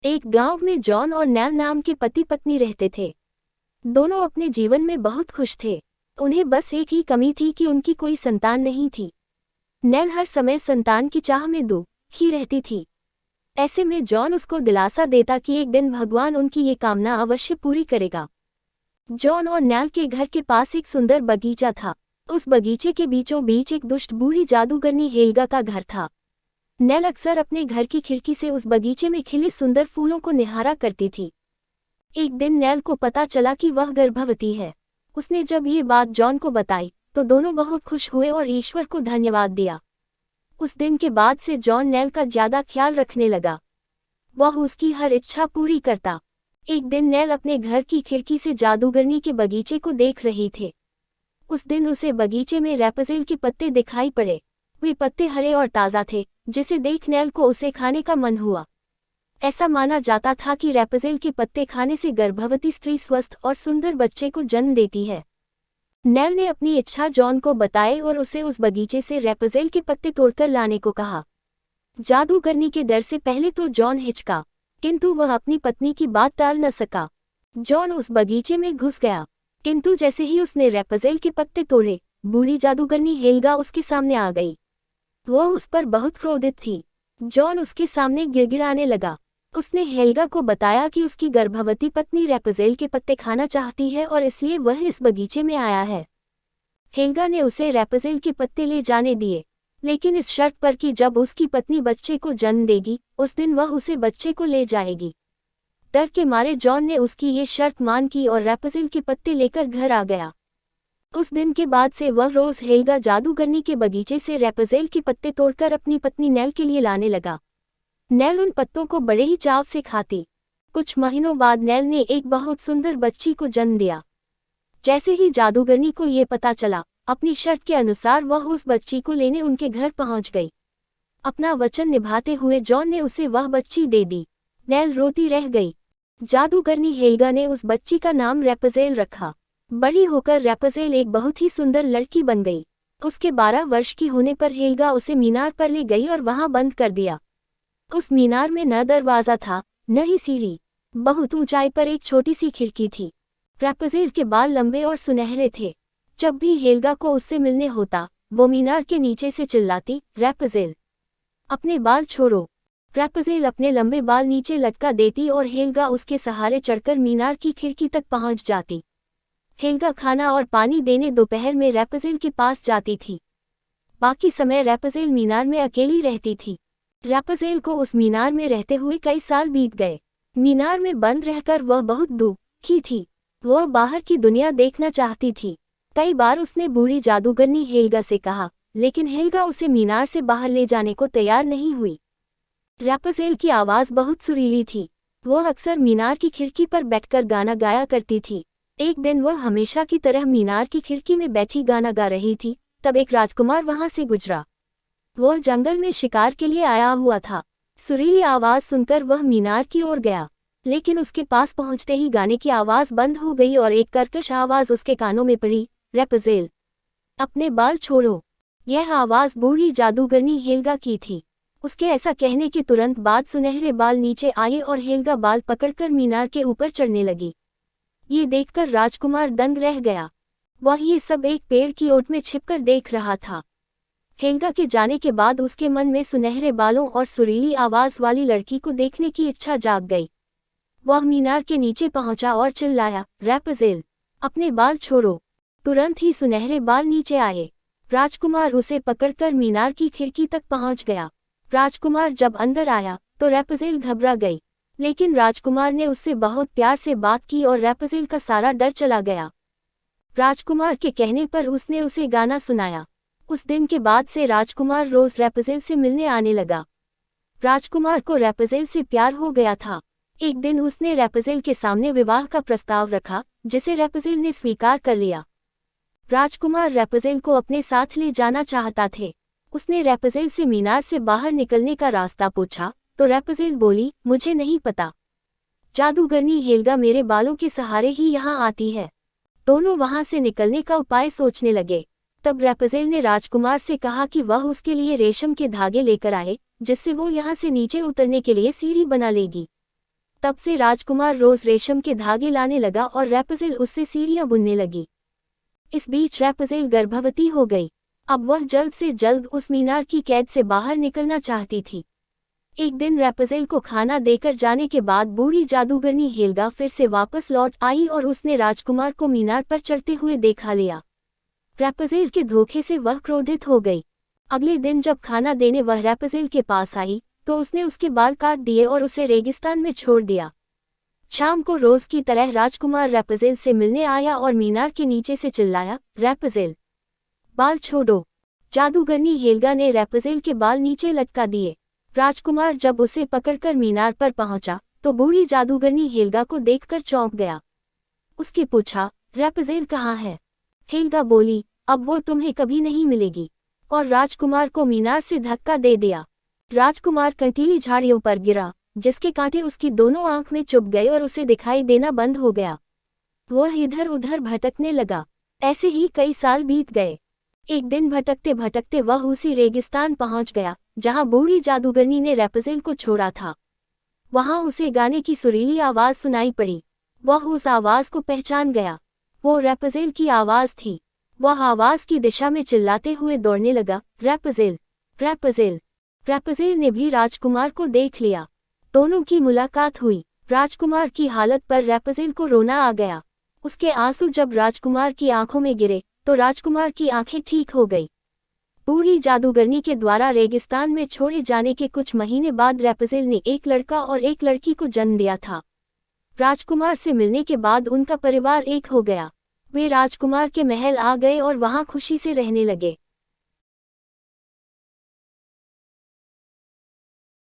एक गांव में जॉन और नैल नाम के पति पत्नी रहते थे। दोनों अपने जीवन में बहुत खुश थे। उन्हें बस एक ही कमी थी कि उनकी कोई संतान नहीं थी। नैल हर समय संतान की चाह में दुखी रहती थी। ऐसे में जॉन उसको दिलासा देता कि एक दिन भगवान उनकी ये कामना अवश्य पूरी करेगा। जॉन और नैल के घर के पास एक सुंदर बगीचा था। उस बगीचे के बीचों बीच एक दुष्ट बूढ़ी जादूगरनी हेल्गा का घर था। नैल अक्सर अपने घर की खिड़की से उस बगीचे में खिले सुंदर फूलों को निहारा करती थी। एक दिन नैल को पता चला कि वह गर्भवती है। उसने जब ये बात जॉन को बताई तो दोनों बहुत खुश हुए और ईश्वर को धन्यवाद दिया। उस दिन के बाद से जॉन नैल का ज्यादा ख्याल रखने लगा। वह उसकी हर इच्छा पूरी करता। एक दिन नैल अपने घर की खिड़की से जादूगरनी के बगीचे को देख रही थे। उस दिन उसे बगीचे में रैपज़ेल के पत्ते दिखाई पड़े। वे पत्ते हरे और ताज़ा थे, जिसे देख नैल को उसे खाने का मन हुआ। ऐसा माना जाता था कि रैपज़ेल के पत्ते खाने से गर्भवती स्त्री स्वस्थ और सुंदर बच्चे को जन्म देती है। नैल ने अपनी इच्छा जॉन को बताई और उसे उस बगीचे से रैपज़ेल के पत्ते तोड़कर लाने को कहा। जादूगरनी के डर से पहले तो जॉन हिचका, किंतु वह अपनी पत्नी की बात टाल न सका। जॉन उस बगीचे में घुस गया, किंतु जैसे ही उसने रैपज़ेल के पत्ते तोड़े, बूढ़ी जादूगरनी हेल्गा उसके सामने आ गई। वह उस पर बहुत क्रोधित थी। जॉन उसके सामने गिड़गिड़ाने लगा। उसने हेल्गा को बताया कि उसकी गर्भवती पत्नी रैपज़ेल के पत्ते खाना चाहती है और इसलिए वह इस बगीचे में आया है। हेल्गा ने उसे रैपज़ेल के पत्ते ले जाने दिए, लेकिन इस शर्त पर कि जब उसकी पत्नी बच्चे को जन्म देगी उस दिन वह उसे बच्चे को ले जाएगी। डर के मारे जॉन ने उसकी ये शर्त मान की और रैपज़ेल के पत्ते लेकर घर आ गया। उस दिन के बाद से वह रोज़ हेल्गा जादूगरनी के बगीचे से रैपज़ेल के पत्ते तोड़कर अपनी पत्नी नैल के लिए लाने लगा। नैल उन पत्तों को बड़े ही चाव से खाती। कुछ महीनों बाद नैल ने एक बहुत सुंदर बच्ची को जन्म दिया। जैसे ही जादूगरनी को ये पता चला, अपनी शर्त के अनुसार वह उस बच्ची को लेने उनके घर पहुंच गई। अपना वचन निभाते हुए जॉन ने उसे वह बच्ची दे दी। नैल रोती रह गई। जादूगरनी हेल्गा ने उस बच्ची का नाम रैपज़ेल रखा। बड़ी होकर रैपज़ेल एक बहुत ही सुंदर लड़की बन गई। उसके 12 वर्ष की होने पर हेल्गा उसे मीनार पर ले गई और वहां बंद कर दिया। उस मीनार में न दरवाज़ा था, न ही सीढ़ी। बहुत ऊंचाई पर एक छोटी सी खिड़की थी। रैपज़ेल के बाल लंबे और सुनहरे थे। जब भी हेल्गा को उससे मिलने होता, वो मीनार के नीचे से चिल्लाती, रैपज़ेल, अपने बाल छोड़ो। रैपज़ेल अपने लंबे बाल नीचे लटका देती और हेल्गा उसके सहारे चढ़कर मीनार की खिड़की तक पहुंच जाती। हेल्गा खाना और पानी देने दोपहर में रैपज़ेल के पास जाती थी। बाकी समय रैपज़ेल मीनार में अकेली रहती थी। रैपज़ेल को उस मीनार में रहते हुए कई साल बीत गए। मीनार में बंद रहकर वह बहुत दुखी थी। वह बाहर की दुनिया देखना चाहती थी। कई बार उसने बूढ़ी जादूगरनी हेल्गा से कहा, लेकिन हेल्गा उसे मीनार से बाहर ले जाने को तैयार नहीं हुई। रैपज़ेल की आवाज़ बहुत सुरीली थी। वह अक्सर मीनार की खिड़की पर बैठकर गाना गाया करती थी। एक दिन वह हमेशा की तरह मीनार की खिड़की में बैठी गाना गा रही थी, तब एक राजकुमार वहां से गुजरा। वह जंगल में शिकार के लिए आया हुआ था। सुरीली आवाज़ सुनकर वह मीनार की ओर गया, लेकिन उसके पास पहुंचते ही गाने की आवाज़ बंद हो गई और एक कर्कश आवाज़ उसके कानों में पड़ी, रैपज़ेल, अपने बाल छोड़ो। यह आवाज़ बूढ़ी जादूगरनी हेल्गा की थी। उसके ऐसा कहने के तुरंत बाद सुनहरे बाल नीचे आए और हेल्गा बाल पकड़कर मीनार के ऊपर चढ़ने लगी। ये देखकर राजकुमार दंग रह गया। वह ये सब एक पेड़ की ओट में छिपकर देख रहा था। हेल्गा के जाने के बाद उसके मन में सुनहरे बालों और सुरीली आवाज़ वाली लड़की को देखने की इच्छा जाग गई। वह मीनार के नीचे पहुंचा और चिल्लाया, रैपज़ेल, अपने बाल छोड़ो। तुरंत ही सुनहरे बाल नीचे आए। राजकुमार उसे पकड़कर मीनार की खिड़की तक पहुंच गया। राजकुमार जब अंदर आया तो रैपज़ेल घबरा गई, लेकिन राजकुमार ने उससे बहुत प्यार से बात की और रैपज़ेल का सारा डर चला गया। राजकुमार के कहने पर उसने उसे गाना सुनाया। उस दिन के बाद से राजकुमार रोज रैपज़ेल से मिलने आने लगा। राजकुमार को रैपज़ेल से प्यार हो गया था। एक दिन उसने रैपज़ेल के सामने विवाह का प्रस्ताव रखा, जिसे रैपज़ेल ने स्वीकार कर लिया। राजकुमार रैपज़ेल को अपने साथ ले जाना चाहता थे। उसने रैपज़ेल से मीनार से बाहर निकलने का रास्ता पूछा, तो रैपज़ेल बोली, मुझे नहीं पता। जादूगरनी हेल्गा मेरे बालों के सहारे ही यहाँ आती है। दोनों वहां से निकलने का उपाय सोचने लगे। तब रैपज़ेल ने राजकुमार से कहा कि वह उसके लिए रेशम के धागे लेकर आए, जिससे वो यहाँ से नीचे उतरने के लिए सीढ़ी बना लेगी। तब से राजकुमार रोज रेशम के धागे लाने लगा और रैपुज़ेल उससे सीढ़ियां बुनने लगी। इस बीच रैपुज़ेल गर्भवती हो गई। अब वह जल्द से जल्द उस मीनार की कैद से बाहर निकलना चाहती थी। एक दिन रैपुज़ेल को खाना देकर जाने के बाद बूढ़ी जादूगरनी हेल्गा फिर से वापस लौट आई और उसने राजकुमार को मीनार पर चढ़ते हुए देखा लिया। रैपुज़ेल के धोखे से वह क्रोधित हो गई। अगले दिन जब खाना देने वह रैपुज़ेल के पास आई तो उसने उसके बाल काट दिए और उसे रेगिस्तान में छोड़ दिया। शाम को रोज की तरह राजकुमार रैपुज़ेल से मिलने आया और मीनार के नीचे से चिल्लाया, रैपुज़ेल, बाल छोड़ो। जादूगरनी हेल्गा ने रैपुज़ेल के बाल नीचे लटका दिए। राजकुमार जब उसे पकड़कर मीनार पर पहुंचा तो बूढ़ी जादूगरनी हेल्गा को देखकर चौंक गया। उसके पूछा, रैपुज़ेल कहाँ है? हेल्गा बोली, अब वो तुम्हें कभी नहीं मिलेगी, और राजकुमार को मीनार से धक्का दे दिया। राजकुमार कंटीली झाड़ियों पर गिरा, जिसके कांटे उसकी दोनों आंख में चुभ गए और उसे दिखाई देना बंद हो गया। वह इधर उधर भटकने लगा। ऐसे ही कई साल बीत गए। एक दिन भटकते भटकते वह उसी रेगिस्तान पहुंच गया जहां बूढ़ी जादूगरनी ने रैपुज़ेल को छोड़ा था। वहां उसे गाने की सुरीली आवाज सुनाई पड़ी। वह उस आवाज को पहचान गया। वो रैपुज़ेल की आवाज थी। वह आवाज की दिशा में चिल्लाते हुए दौड़ने लगा, रैपुज़ेल, रैपुज़ेल। रैपुज़ेल ने भी राजकुमार को देख लिया। दोनों की मुलाकात हुई। राजकुमार की हालत पर रैपुज़ेल को रोना आ गया। उसके आंसू जब राजकुमार की आंखों में गिरे तो राजकुमार की आंखें ठीक हो गई। बूढ़ी जादूगरनी के द्वारा रेगिस्तान में छोड़े जाने के कुछ महीने बाद रैपुज़ेल ने एक लड़का और एक लड़की को जन्म दिया था। राजकुमार से मिलने के बाद उनका परिवार एक हो गया। वे राजकुमार के महल आ गए और वहां खुशी से रहने लगे।